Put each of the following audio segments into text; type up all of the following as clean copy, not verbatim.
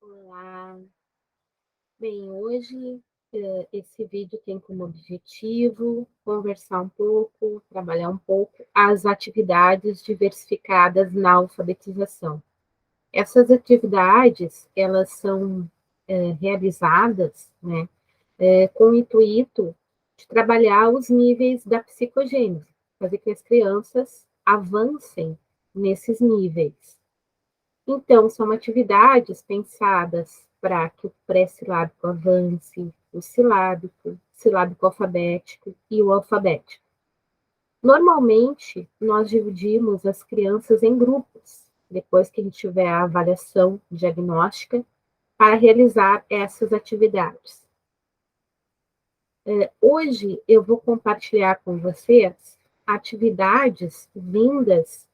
Olá. Bem, hoje esse vídeo tem como objetivo conversar um pouco, trabalhar um pouco as atividades diversificadas na alfabetização. Essas atividades, elas são realizadas, né, com o intuito de trabalhar os níveis da psicogênese, fazer que as crianças avancem nesses níveis. Então, são atividades pensadas para que o pré-silábico avance, o silábico alfabético e o alfabético. Normalmente, nós dividimos as crianças em grupos, depois que a gente tiver a avaliação diagnóstica, para realizar essas atividades. Hoje, eu vou compartilhar com vocês atividades vindas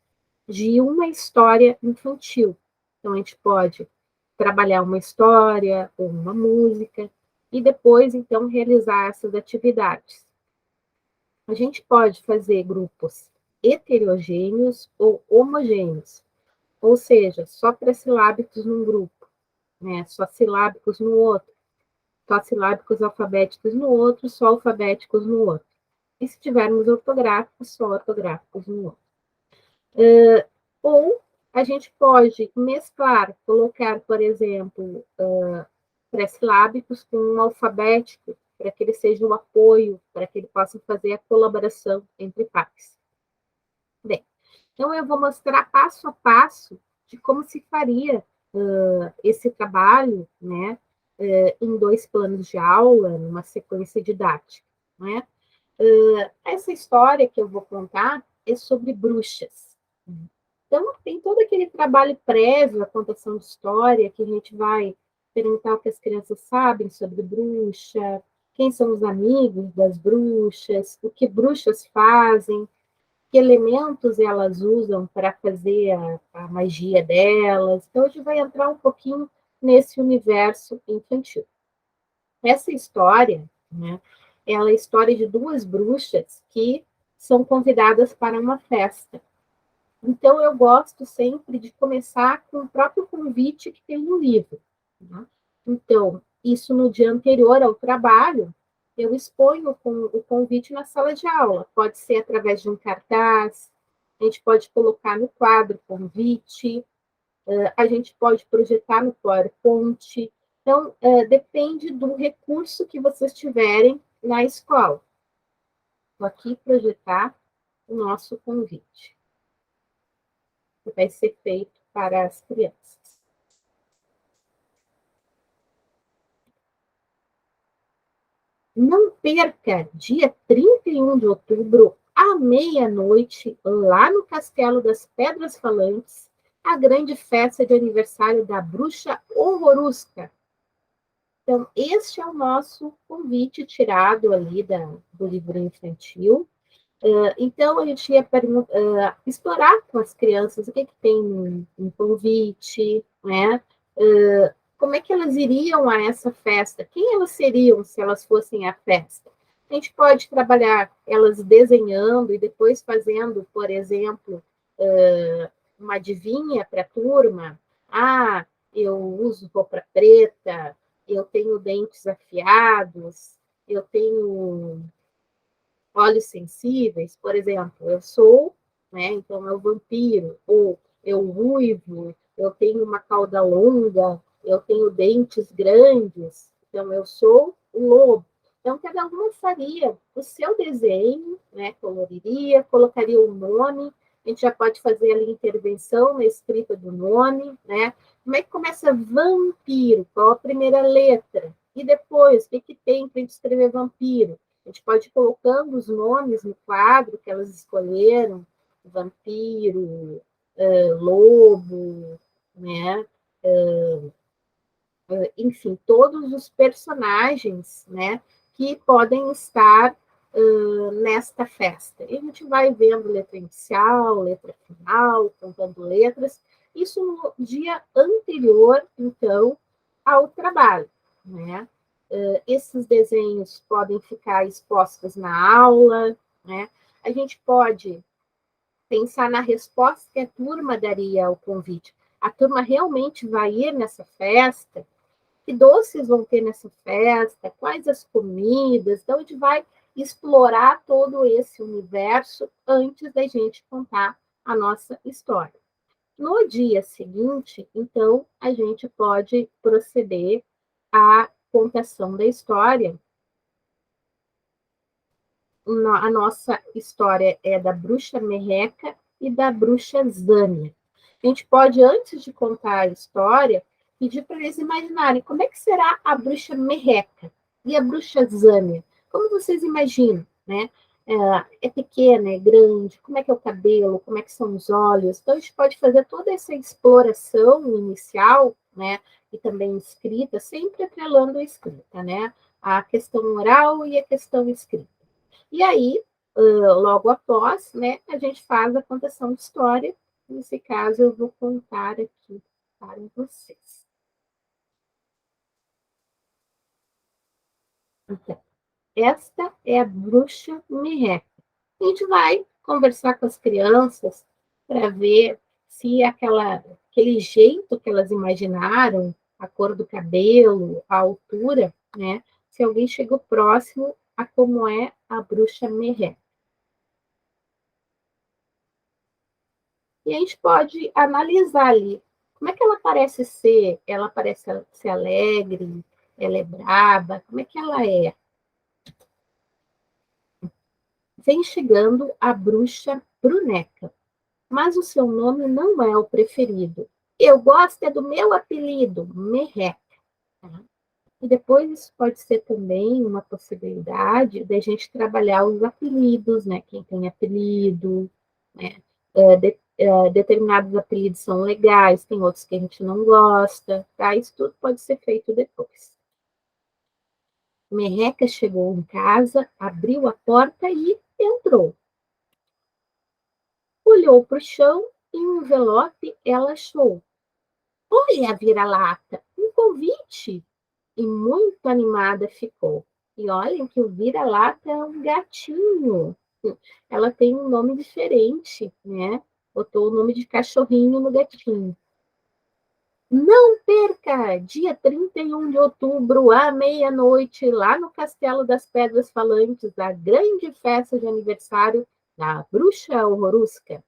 de uma história infantil. Então, a gente pode trabalhar uma história ou uma música e depois, então, realizar essas atividades. A gente pode fazer grupos heterogêneos ou homogêneos, ou seja, só pré-silábicos num grupo, né? Só silábicos no outro, só silábicos alfabéticos no outro, só alfabéticos no outro. E se tivermos ortográficos, só ortográficos no outro. Ou a gente pode mesclar, colocar, por exemplo, pré-silábicos com um alfabético, para que ele seja um apoio, para que ele possa fazer a colaboração entre pares. Bem, então eu vou mostrar passo a passo de como se faria esse trabalho, né, em 2 planos de aula, numa sequência didática, né? Essa história que eu vou contar é sobre bruxas. Então, tem todo aquele trabalho prévio à contação de história, que a gente vai perguntar o que as crianças sabem sobre bruxa, quem são os amigos das bruxas, o que bruxas fazem, que elementos elas usam para fazer a magia delas. Então, a gente vai entrar um pouquinho nesse universo infantil. Essa história, né, ela é a história de 2 bruxas que são convidadas para uma festa. Então, eu gosto sempre de começar com o próprio convite que tem no livro. Né? Então, isso no dia anterior ao trabalho, eu exponho o convite na sala de aula. Pode ser através de um cartaz, a gente pode colocar no quadro convite, a gente pode projetar no PowerPoint. Então, depende do recurso que vocês tiverem na escola. Vou aqui projetar o nosso convite, que vai ser feito para as crianças. Não perca, dia 31 de outubro, à meia-noite, lá no Castelo das Pedras Falantes, a grande festa de aniversário da Bruxa Horrorusca. Então, este é o nosso convite tirado ali do livro infantil. Então, a gente ia explorar com as crianças o que tem em convite, né? Como é que elas iriam a essa festa? Quem elas seriam se elas fossem à festa? A gente pode trabalhar elas desenhando e depois fazendo, por exemplo, uma adivinha para a turma. Ah, eu uso roupa preta, eu tenho dentes afiados, eu tenho olhos sensíveis, por exemplo, eu sou, né, então é o vampiro, ou eu ruivo, eu tenho uma cauda longa, eu tenho dentes grandes, então eu sou o lobo. Então, cada uma faria o seu desenho, né, coloriria, colocaria o nome, a gente já pode fazer ali intervenção na escrita do nome, né? Como é que começa vampiro? Qual a primeira letra? E depois, o que, que tem para a gente escrever vampiro? A gente pode ir colocando os nomes no quadro que elas escolheram, vampiro, lobo, né? Enfim, todos os personagens, né, que podem estar nesta festa. E a gente vai vendo letra inicial, letra final, contando letras, isso no dia anterior, então, ao trabalho, né? Esses desenhos podem ficar expostos na aula, né? A gente pode pensar na resposta que a turma daria ao convite. A turma realmente vai ir nessa festa? Que doces vão ter nessa festa? Quais as comidas? Então, a gente vai explorar todo esse universo antes da gente contar a nossa história. No dia seguinte, então, a gente pode proceder à contação da história. A nossa história é da bruxa Merreca e da bruxa Zânia. A gente pode, antes de contar a história, pedir para eles imaginarem como é que será a bruxa Merreca e a bruxa Zânia. Como vocês imaginam, né? É pequena, é grande, como é que é o cabelo, como é que são os olhos. Então, a gente pode fazer toda essa exploração inicial, né? E também escrita, sempre atrelando a escrita, né? A questão oral e a questão escrita. E aí, logo após, né, a gente faz a contação de história. Nesse caso, eu vou contar aqui para vocês. Então, esta é a bruxa Merreca. A gente vai conversar com as crianças para ver se aquele jeito que elas imaginaram, a cor do cabelo, a altura, né, se alguém chegou próximo a como é a bruxa Merreca. E a gente pode analisar ali como é que ela parece ser. Ela parece ser alegre, ela é braba, como é que ela é? Vem chegando a bruxa Bruneca, mas o seu nome não é o preferido. Eu gosto é do meu apelido, Merreca. Tá? E depois isso pode ser também uma possibilidade da gente trabalhar os apelidos, né? Quem tem apelido, né? Determinados apelidos são legais, tem outros que a gente não gosta, tá? Isso tudo pode ser feito depois. Merreca chegou em casa, abriu a porta e entrou. Olhou para o chão e um envelope ela achou. Olha, vira-lata, um convite! E muito animada ficou. E olhem que o vira-lata é um gatinho. Ela tem um nome diferente, né? Botou o nome de cachorrinho no gatinho. Não perca! Dia 31 de outubro, à meia-noite, lá no Castelo das Pedras Falantes, a grande festa de aniversário da Bruxa Horrorusca.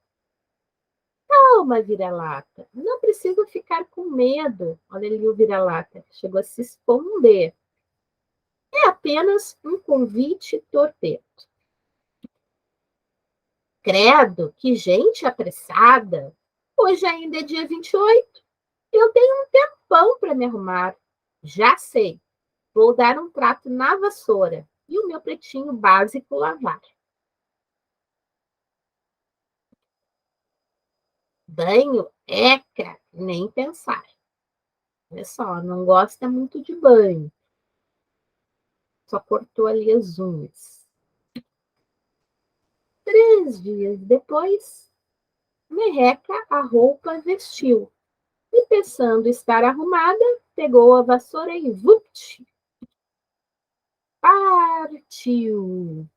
Calma, vira-lata. Não precisa ficar com medo. Olha ali o vira-lata. Chegou a se esconder. É apenas um convite torpedo. Credo, que gente apressada. Hoje ainda é dia 28. Eu tenho um tempão para me arrumar. Já sei. Vou dar um trato na vassoura e o meu pretinho básico lavar. Banho? Eca, nem pensar. Olha só, não gosta muito de banho. Só cortou ali as unhas. 3 dias depois, Merreca a roupa vestiu. E pensando estar arrumada, pegou a vassoura e vupt, partiu.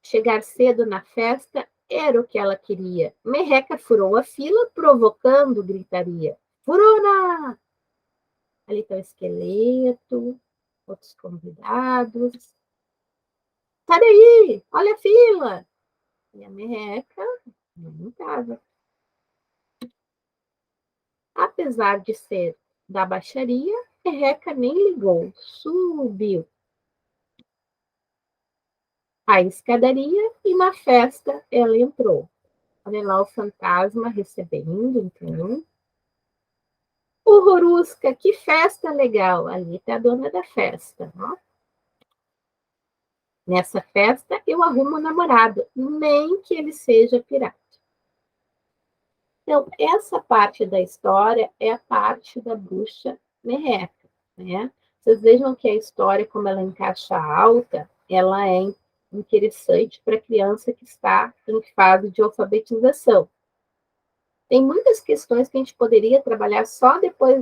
Chegar cedo na festa era o que ela queria. Merreca furou a fila, provocando gritaria. Furona! Ali está o esqueleto, outros convidados. Sai daí! Olha a fila! E a merreca não estava. Apesar de ser da baixaria, merreca nem ligou. Subiu a escadaria e na festa ela entrou. Olha lá o fantasma recebendo, então. Horrorusca, que festa legal! Ali está a dona da festa. Ó. Nessa festa eu arrumo um namorado, nem que ele seja pirata. Então, essa parte da história é a parte da bruxa merreca, né? Vocês vejam que a história, como ela encaixa alta, ela é interessante para a criança que está em fase de alfabetização. Tem muitas questões que a gente poderia trabalhar só depois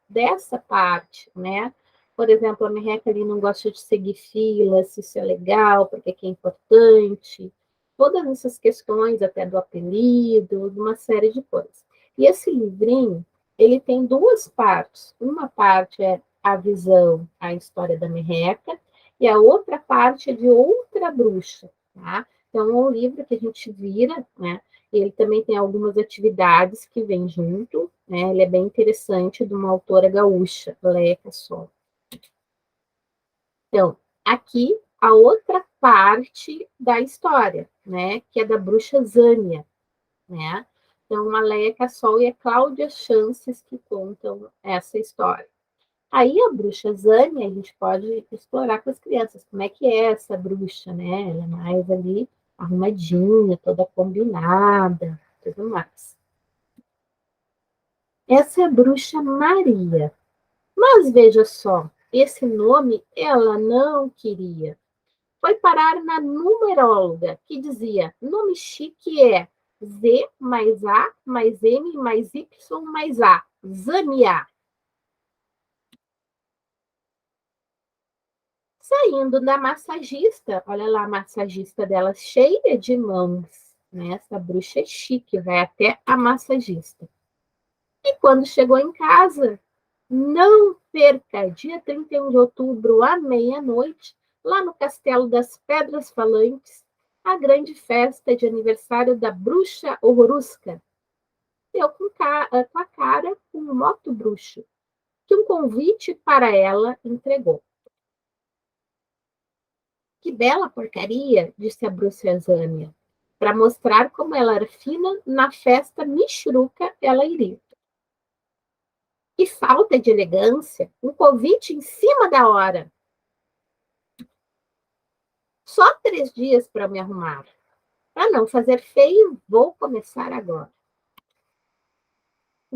dessa parte, né? Por exemplo, a merreca ali não gosta de seguir filas, isso é legal, porque é importante. todas essas questões, até do apelido, de uma série de coisas. E esse livrinho, ele tem duas partes. Uma parte é a visão, a história da merreca, e a outra parte é de outra bruxa, tá? Então, é um livro que a gente vira, né? E ele também tem algumas atividades que vêm junto, né? Ele é bem interessante, de uma autora gaúcha, Leia Cassol. Então, aqui a outra parte da história, né? Que é da bruxa Zânia, né? Então, a Leia Cassol e a Cláudia Chances que contam essa história. Aí a bruxa Zânia, a gente pode explorar com as crianças como é que é essa bruxa, né? Ela é mais ali arrumadinha, toda combinada, tudo mais. Essa é a bruxa Maria. Mas veja só, esse nome ela não queria. Foi parar na numeróloga, que dizia, nome chique é Z mais A mais M mais Y mais A, Zânia. Saindo da massagista, olha lá a massagista dela cheia de mãos, né? Essa bruxa é chique, vai até a massagista. E quando chegou em casa, não perca, dia 31 de outubro, à meia-noite, lá no Castelo das Pedras Falantes, a grande festa de aniversário da bruxa Horrorusca. Deu com a cara um moto bruxo, que um convite para ela entregou. Que bela porcaria, disse a bruxa Zânia. Para mostrar como ela era fina, na festa michuruca ela iria. Que falta de elegância, um convite em cima da hora. Só 3 dias para me arrumar. Para não fazer feio, vou começar agora.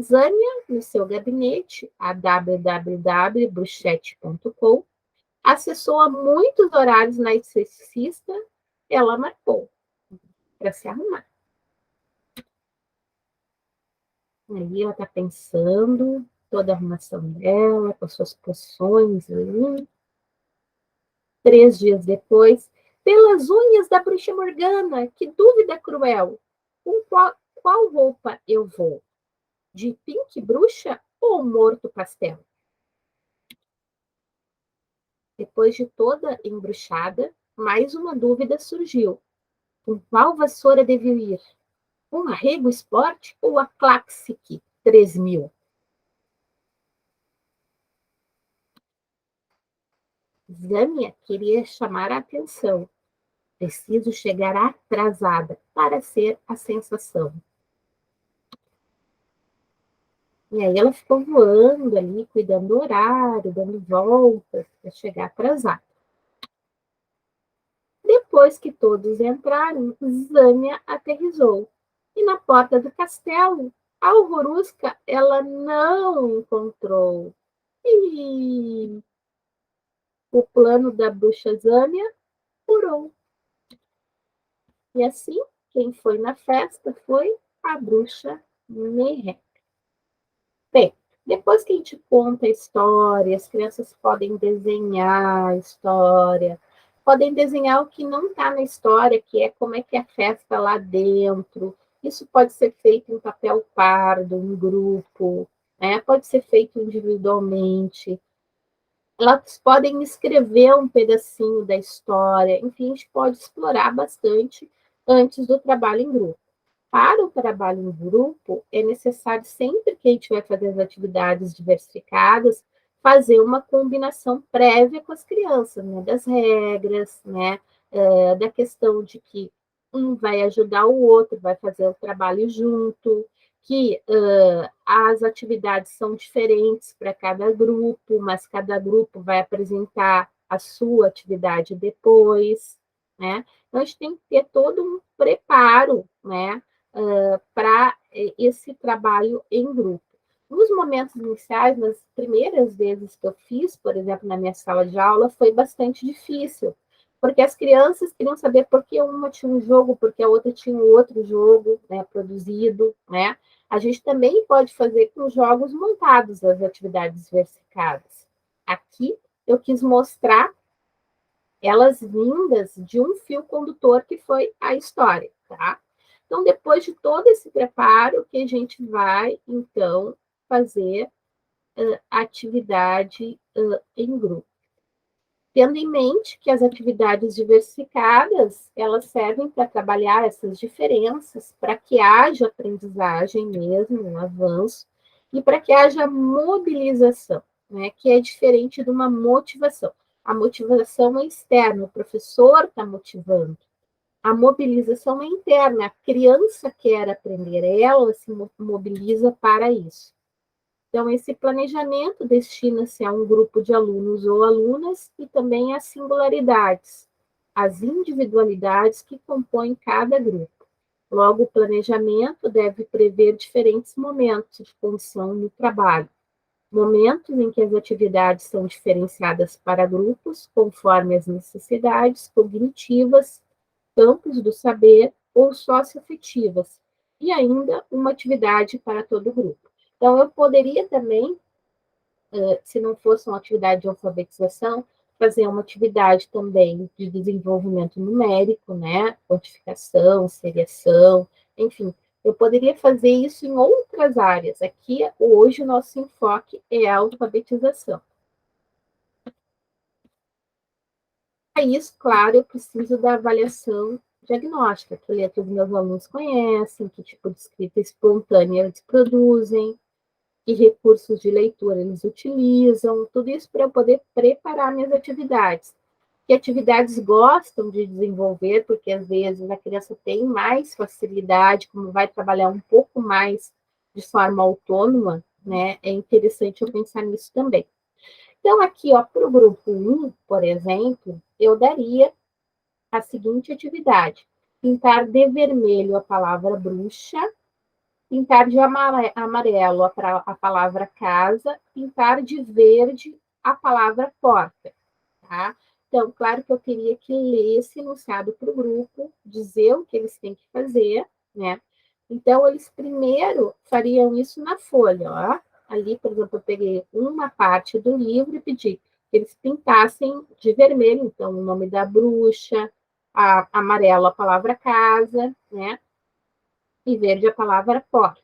Zânia, no seu gabinete, a www.bruxete.com, acessou a muitos horários na esteticista, ela marcou para se arrumar. Aí ela está pensando, toda a arrumação dela, com suas poções ali. 3 dias depois, pelas unhas da bruxa Morgana, que dúvida cruel! Com qual roupa eu vou? De pink bruxa ou morto pastel? Depois de toda embruxada, mais uma dúvida surgiu. Com qual vassoura devo ir? Um Arrego Sport ou a Classic 3000? Zânia queria chamar a atenção. Preciso chegar atrasada para ser a sensação. E aí ela ficou voando ali, cuidando do horário, dando voltas para chegar atrasada. Depois que todos entraram, Zânia aterrissou. E na porta do castelo, a Alvorusca ela não encontrou. E o plano da bruxa Zânia furou. E assim, quem foi na festa foi a bruxa Merreca. Bem, depois que a gente conta a história, as crianças podem desenhar a história, podem desenhar o que não está na história, que é como é que é a festa lá dentro. Isso pode ser feito em papel pardo, em grupo, né? Pode ser feito individualmente. Elas podem escrever um pedacinho da história, enfim, a gente pode explorar bastante antes do trabalho em grupo. Para o trabalho em grupo, é necessário, sempre que a gente vai fazer as atividades diversificadas, fazer uma combinação prévia com as crianças, né? Das regras, né? Da questão de que um vai ajudar o outro, vai fazer o trabalho junto, que as atividades são diferentes para cada grupo, mas cada grupo vai apresentar a sua atividade depois, né? Então, a gente tem que ter todo um preparo, né? Para esse trabalho em grupo. Nos momentos iniciais, nas primeiras vezes que eu fiz, por exemplo, na minha sala de aula, foi bastante difícil, porque as crianças queriam saber por que uma tinha um jogo, porque a outra tinha um outro jogo, né, produzido, né? A gente também pode fazer com jogos montados as atividades diversificadas. Aqui eu quis mostrar elas vindas de um fio condutor que foi a história, tá? Então, depois de todo esse preparo, que a gente vai, então, fazer atividade em grupo. Tendo em mente que as atividades diversificadas, elas servem para trabalhar essas diferenças, para que haja aprendizagem mesmo, um avanço, e para que haja mobilização, né, que é diferente de uma motivação. A motivação é externa, o professor está motivando. A mobilização é interna, a criança quer aprender, ela se mobiliza para isso. Então, esse planejamento destina-se a um grupo de alunos ou alunas e também às singularidades, às individualidades que compõem cada grupo. Logo, o planejamento deve prever diferentes momentos de função no trabalho, momentos em que as atividades são diferenciadas para grupos, conforme as necessidades cognitivas, campos do saber ou socioafetivas, e ainda uma atividade para todo o grupo. Então, eu poderia também, se não fosse uma atividade de alfabetização, fazer uma atividade também de desenvolvimento numérico, né? Quantificação, seriação, enfim. Eu poderia fazer isso em outras áreas. Aqui, hoje, o nosso enfoque é a alfabetização. Para isso, claro, eu preciso da avaliação diagnóstica, que letras meus alunos conhecem, que tipo de escrita espontânea eles produzem, que recursos de leitura eles utilizam, tudo isso para eu poder preparar minhas atividades. Que atividades gostam de desenvolver, porque às vezes a criança tem mais facilidade, como vai trabalhar um pouco mais de forma autônoma, né? É interessante eu pensar nisso também. Então, aqui, ó, para o grupo 1, por exemplo, eu daria a seguinte atividade: pintar de vermelho a palavra bruxa, pintar de amarelo a palavra casa, pintar de verde a palavra porta, tá? Então, claro que eu teria que ler esse enunciado para o grupo, dizer o que eles têm que fazer, né? Então, eles primeiro fariam isso na folha, ó. Ali, por exemplo, eu peguei uma parte do livro e pedi que eles pintassem de vermelho, então, o nome da bruxa, amarelo a palavra casa, né? E verde a palavra porta.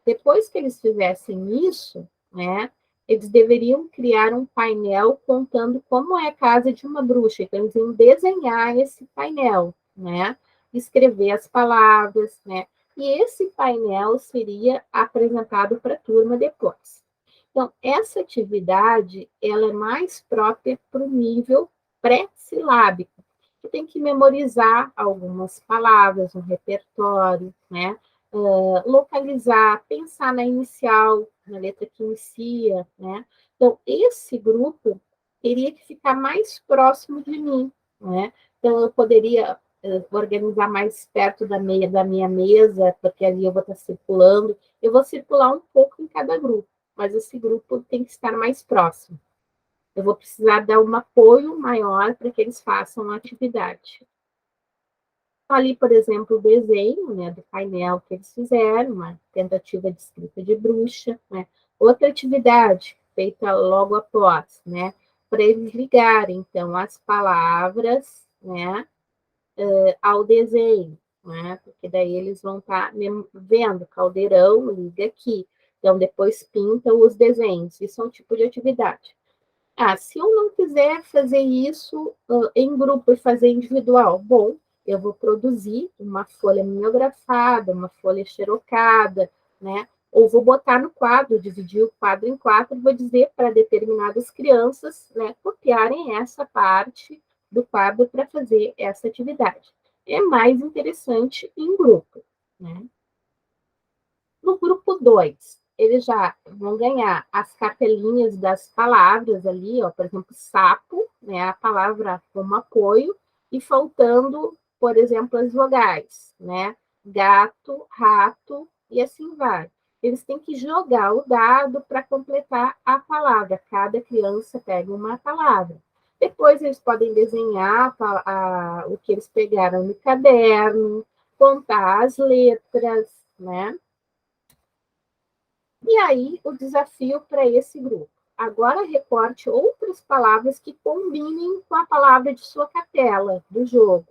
Depois que eles fizessem isso, né, eles deveriam criar um painel contando como é a casa de uma bruxa. Então, eles iam desenhar esse painel, né, escrever as palavras, né, e esse painel seria apresentado para a turma depois. Então, essa atividade, ela é mais própria para o nível pré-silábico, que tem que memorizar algumas palavras, um repertório, né, localizar, pensar na inicial, na letra que inicia, né? Então, esse grupo teria que ficar mais próximo de mim, né? Então, eu poderia organizar mais perto da minha mesa, porque ali eu vou estar circulando. Eu vou circular um pouco em cada grupo, mas esse grupo tem que estar mais próximo. Eu vou precisar dar um apoio maior para que eles façam a atividade. Ali, por exemplo, o desenho, né, do painel que eles fizeram, uma tentativa de escrita de bruxa, né? Outra atividade feita logo após, né, para eles ligarem, então, as palavras, né, ao desenho, né, porque daí eles vão estar vendo, caldeirão, liga aqui, então depois pintam os desenhos, isso é um tipo de atividade. Ah, se eu não quiser fazer isso em grupo e fazer individual, bom, eu vou produzir uma folha mimeografada, uma folha xerocada, né? Ou vou botar no quadro, dividir o quadro em quatro, e vou dizer para determinadas crianças, né, copiarem essa parte do quadro para fazer essa atividade. É mais interessante em grupo, né? No grupo 2, eles já vão ganhar as capelinhas das palavras ali, ó, por exemplo, sapo, né, a palavra como apoio, e faltando, por exemplo, as vogais, né, gato, rato, e assim vai. Eles têm que jogar o dado para completar a palavra. Cada criança pega uma palavra. Depois eles podem desenhar o que eles pegaram no caderno, contar as letras, né? E aí, o desafio para esse grupo. Agora recorte outras palavras que combinem com a palavra de sua cartela do jogo.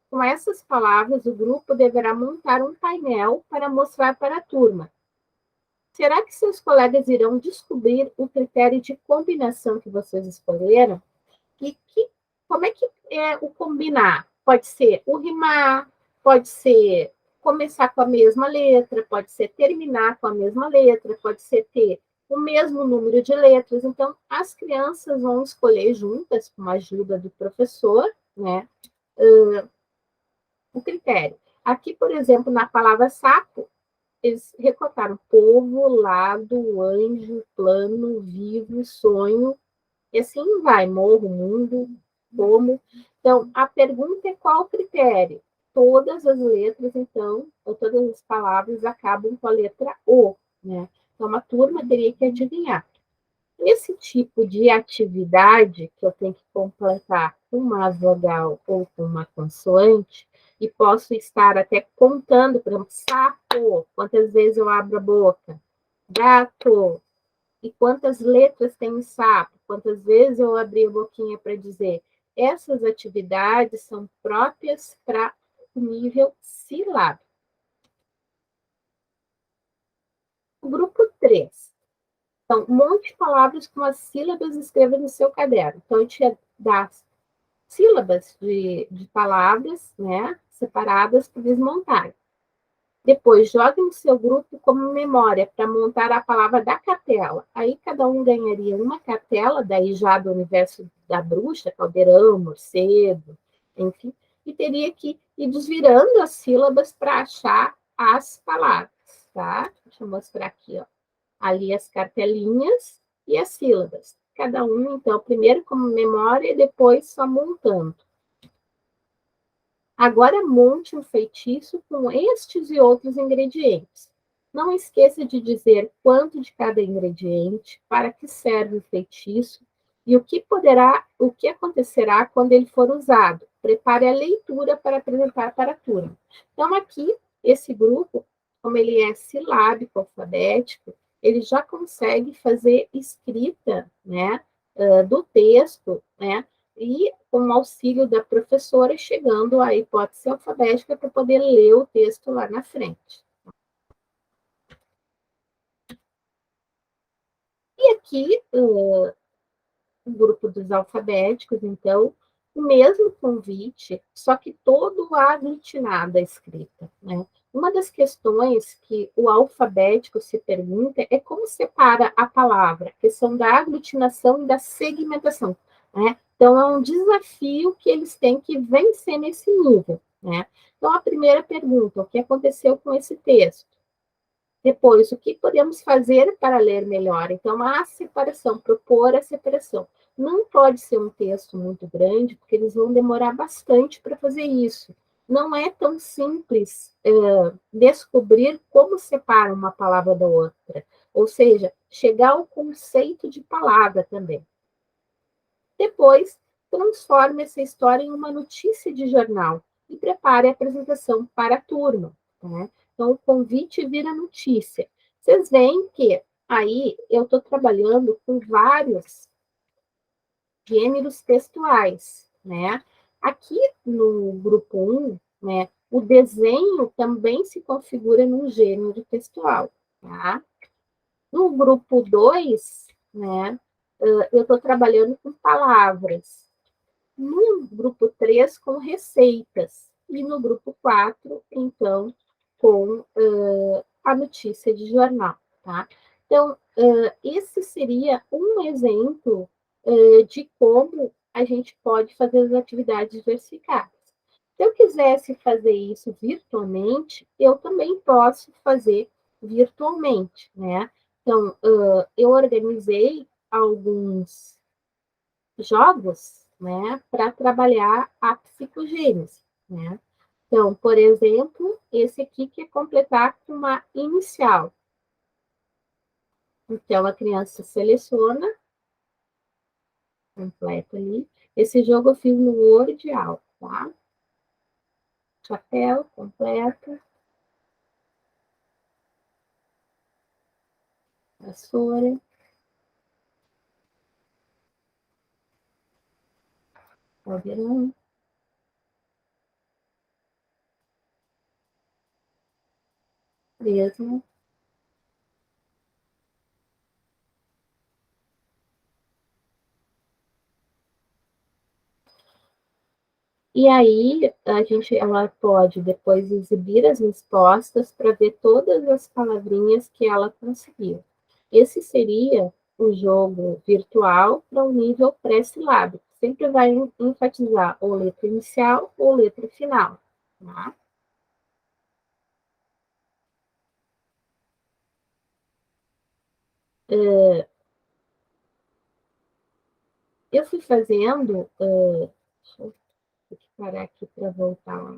Com essas palavras, o grupo deverá montar um painel para mostrar para a turma. Será que seus colegas irão descobrir o critério de combinação que vocês escolheram? Como é que é o combinar? Pode ser o rimar, pode ser começar com a mesma letra, pode ser terminar com a mesma letra, pode ser ter o mesmo número de letras. Então, as crianças vão escolher juntas, com a ajuda do professor, né, o critério. Aqui, por exemplo, na palavra sapo, eles recortaram povo, lado, anjo, plano, vivo, sonho, e assim vai, morro, mundo, como. Então, a pergunta é qual o critério? Todas as letras, então, ou todas as palavras acabam com a letra O, né? Então, uma turma teria que adivinhar. Esse tipo de atividade que eu tenho que completar com uma vogal ou com uma consoante, e posso estar até contando, por exemplo, sapo, quantas vezes eu abro a boca, gato, e quantas letras tem um sapo, quantas vezes eu abri a boquinha para dizer. Essas atividades são próprias para o nível silábico. O grupo 3. Então, um monte de palavras com as sílabas escreva no seu caderno. Então, eu te dá sílabas de palavras, né, separadas para desmontar. Depois, jogue no seu grupo como memória para montar a palavra da cartela. Aí cada um ganharia uma cartela, daí já do universo da bruxa, caldeirão, morcego, enfim, e teria que ir desvirando as sílabas para achar as palavras, tá? Deixa eu mostrar aqui, ó. Ali as cartelinhas e as sílabas. Cada um, então, primeiro como memória e depois só montando. Agora monte um feitiço com estes e outros ingredientes. Não esqueça de dizer quanto de cada ingrediente, para que serve o feitiço e o que acontecerá quando ele for usado. Prepare a leitura para apresentar para a turma. Então, aqui, esse grupo, como ele é silábico, alfabético, ele já consegue fazer escrita, né, do texto, né, e com o auxílio da professora, chegando à hipótese alfabética para poder ler o texto lá na frente. E aqui, o grupo dos alfabéticos, então, o mesmo convite, só que todo aglutinado à escrita, né? Uma das questões que o alfabético se pergunta é como separa a palavra, a questão da aglutinação e da segmentação, né? Então, é um desafio que eles têm que vencer nesse nível, né? Então, a primeira pergunta, o que aconteceu com esse texto? Depois, o que podemos fazer para ler melhor? Então, a separação, propor a separação. Não pode ser um texto muito grande, porque eles vão demorar bastante para fazer isso. Não é tão simples descobrir como separa uma palavra da outra. Ou seja, chegar ao conceito de palavra também. Depois, transforme essa história em uma notícia de jornal e prepare a apresentação para a turma. Né? Então, o convite vira notícia. Vocês veem que aí eu estou trabalhando com vários gêneros textuais. Né? Aqui no grupo 1, né, o desenho também se configura num gênero textual. Tá? No grupo 2, né, eu estou trabalhando com palavras. No grupo 3, com receitas. E no grupo 4, então, com a notícia de jornal. Tá? Então, esse seria um exemplo de como a gente pode fazer as atividades diversificadas. Se eu quisesse fazer isso virtualmente, eu também posso fazer virtualmente, né? Então, eu organizei alguns jogos, né, para trabalhar a psicogênese, né? Então, por exemplo, esse aqui que é completar com uma inicial. Então, a criança seleciona, completa ali. Esse jogo eu fiz no Word Alto, tá? Chapéu, completa. Vassoura. Caldeirão. Mesmo. E aí, ela pode depois exibir as respostas para ver todas as palavrinhas que ela conseguiu. Esse seria o jogo virtual para o nível pré-silábico. Sempre vai enfatizar ou letra inicial ou letra final. Tá? Eu fui fazendo, deixa eu parar aqui para voltar lá.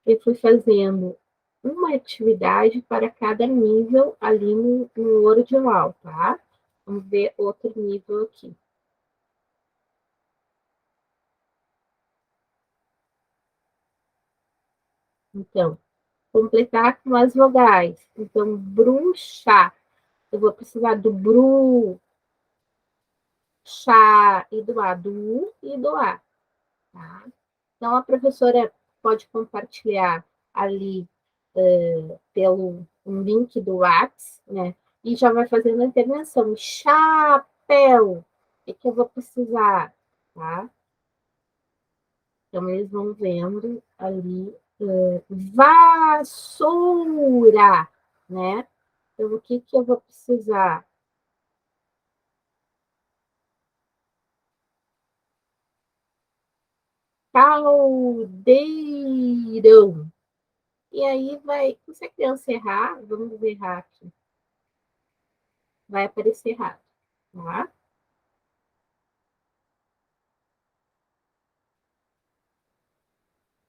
Eu fui fazendo uma atividade para cada nível ali no Wordwall, tá? Vamos ver outro nível aqui. Então, completar com as vogais. Então, bruxa. Eu vou precisar do bru, chá e do a, do u e do a, tá? Então, a professora pode compartilhar ali pelo um link do Whats, né? E já vai fazendo a intervenção. Chapéu, o que eu vou precisar, tá? Então, eles vão vendo ali vassoura, né? Então, o que eu vou precisar? Caldeirão. E aí vai, se a criança errar, vamos errar aqui, vai aparecer errado, tá?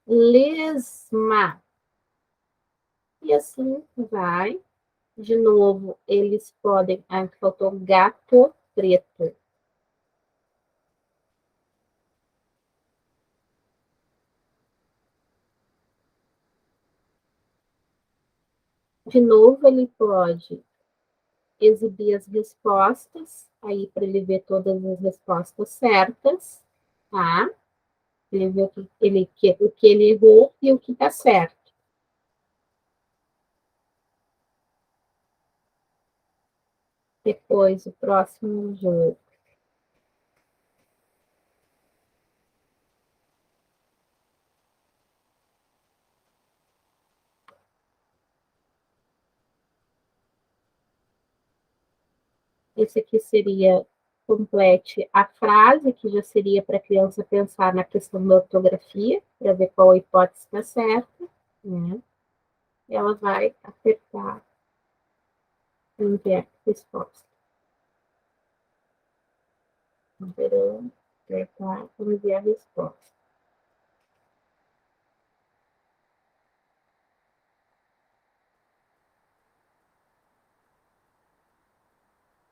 Lesma. E assim vai. De novo, eles podem. Ah, faltou gato preto. De novo, ele pode exibir as respostas, aí para ele ver todas as respostas certas, tá? Ele vê o que ele errou e o que está certo. Depois, o próximo jogo. Esse aqui seria complete a frase, que já seria para a criança pensar na questão da ortografia, para ver qual a hipótese está certa, né? E ela vai apertar enviar resposta. Esperando, apertar, enviar resposta.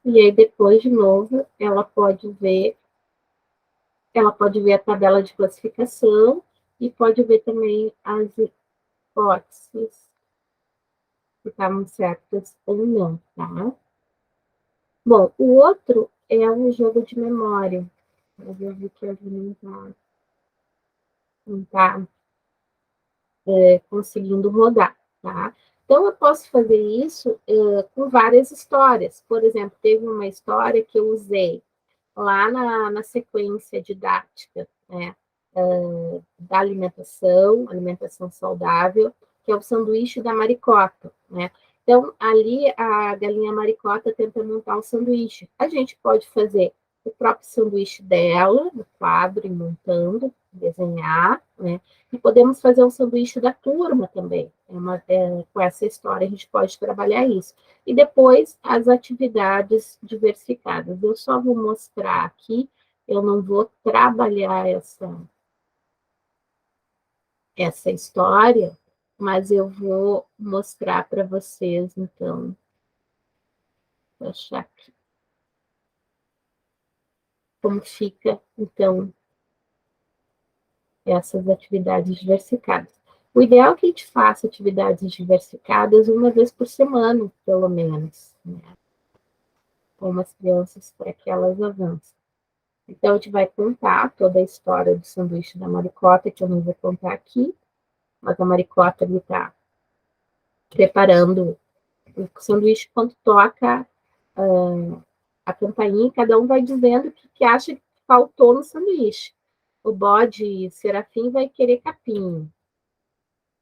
E aí, depois, de novo, ela pode ver a tabela de classificação e pode ver também as hipóteses se estavam certas ou não, tá? Bom, o outro é um jogo de memória. Eu vou ver que a Juliana não tá conseguindo rodar, tá? Então, eu posso fazer isso com várias histórias. Por exemplo, teve uma história que eu usei lá na sequência didática, né, da alimentação saudável, que é o sanduíche da maricota, né? Então, ali a galinha maricota tenta montar o sanduíche. A gente pode fazer o próprio sanduíche dela, no quadro, e montando, desenhar, né? E podemos fazer um sanduíche da turma também. Com essa história, a gente pode trabalhar isso. E depois, as atividades diversificadas. Eu só vou mostrar aqui, eu não vou trabalhar essa história, mas eu vou mostrar para vocês, então, vou achar aqui como fica, então, essas atividades diversificadas. O ideal é que a gente faça atividades diversificadas uma vez por semana, pelo menos, né? Com as crianças, para que elas avancem. Então, a gente vai contar toda a história do sanduíche da Maricota, que eu não vou contar aqui, mas a Maricota ali está preparando o sanduíche quando toca a campainha, cada um vai dizendo o que acha que faltou no sanduíche. O bode Serafim vai querer capim.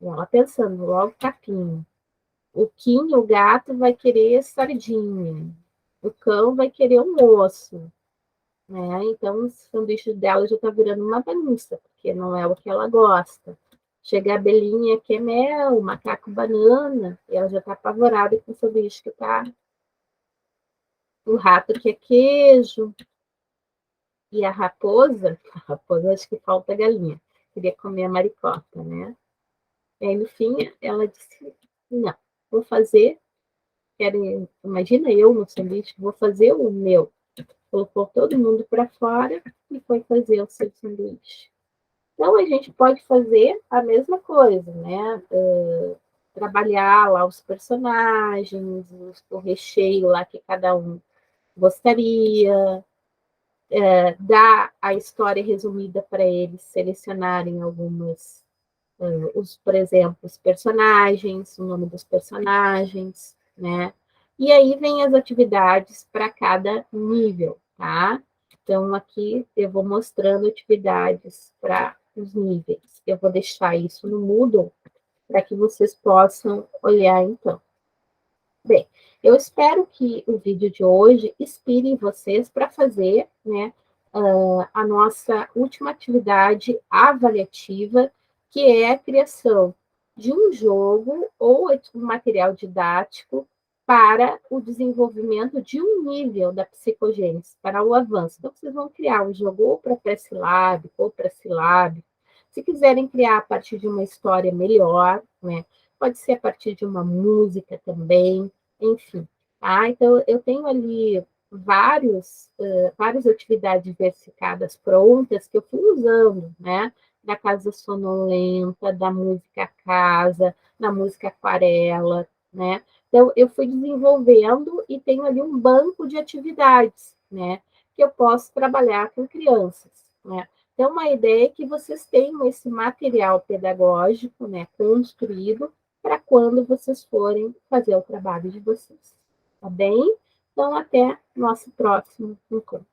Ela pensando, logo capim. O Kim, o gato, vai querer sardinha. O cão vai querer um osso. Né? Então, o sanduíche dela já está virando uma bagunça, porque não é o que ela gosta. Chega a abelhinha, que é mel, o macaco banana, e ela já está apavorada com o sanduíche que está. O rato que é queijo, e a raposa acho que falta galinha, queria comer a maricota, né? E aí, no fim, ela disse, não, vou fazer, imagina eu no sanduíche, vou fazer o meu. Colocou todo mundo para fora e foi fazer o seu sanduíche. Então, a gente pode fazer a mesma coisa, né? Trabalhar lá os personagens, o recheio lá que cada um gostaria, dar a história resumida para eles selecionarem algumas, por exemplo, os personagens, o nome dos personagens, né? E aí vem as atividades para cada nível, tá? Então, aqui eu vou mostrando atividades para os níveis. Eu vou deixar isso no Moodle para que vocês possam olhar, então. Bem, eu espero que o vídeo de hoje inspire vocês para fazer, né, a nossa última atividade avaliativa, que é a criação de um jogo ou um material didático para o desenvolvimento de um nível da psicogênese, para o avanço. Então, vocês vão criar um jogo ou para pré-silábico ou para silábico. Se quiserem criar a partir de uma história melhor, né? Pode ser a partir de uma música também, enfim. Tá? Então, eu tenho ali várias atividades diversificadas prontas que eu fui usando, né? Da Casa Sonolenta, da música Casa, da música Aquarela, né? Então, eu fui desenvolvendo e tenho ali um banco de atividades, né? Que eu posso trabalhar com crianças, né? Então, uma ideia é que vocês tenham esse material pedagógico, né, construído para quando vocês forem fazer o trabalho de vocês. Tá bem? Então, até nosso próximo encontro.